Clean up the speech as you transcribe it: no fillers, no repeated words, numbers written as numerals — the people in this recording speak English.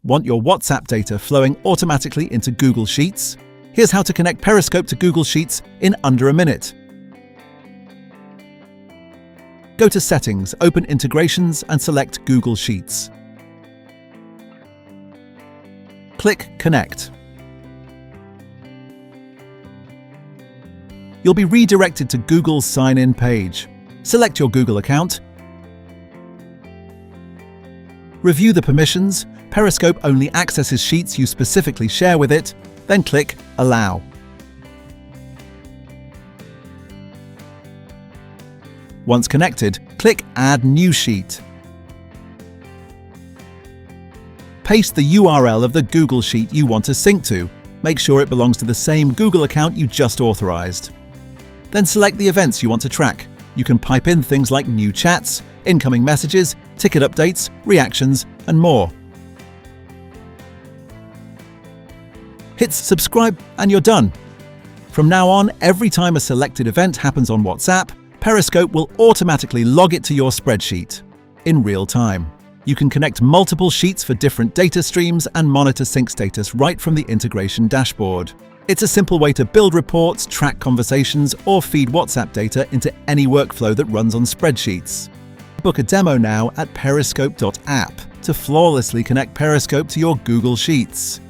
Want your WhatsApp data flowing automatically into Google Sheets? Here's how to connect Periskope to Google Sheets in under a minute. Go to Settings, open Integrations and select Google Sheets. Click Connect. You'll be redirected to Google's sign-in page. Select your Google account. Review the permissions. Periskope only accesses sheets you specifically share with it. Then click Allow. Once connected, click Add New Sheet. Paste the URL of the Google Sheet you want to sync to. Make sure it belongs to the same Google account you just authorized. Then select the events you want to track. You can pipe in things like new chats, incoming messages, ticket updates, reactions, and more. Hit subscribe and you're done. From now on, every time a selected event happens on WhatsApp, Periskope will automatically log it to your spreadsheet in real time. You can connect multiple sheets for different data streams and monitor sync status right from the integration dashboard. It's a simple way to build reports, track conversations, or feed WhatsApp data into any workflow that runs on spreadsheets. Book a demo now at periskope.app to flawlessly connect Periskope to your Google Sheets.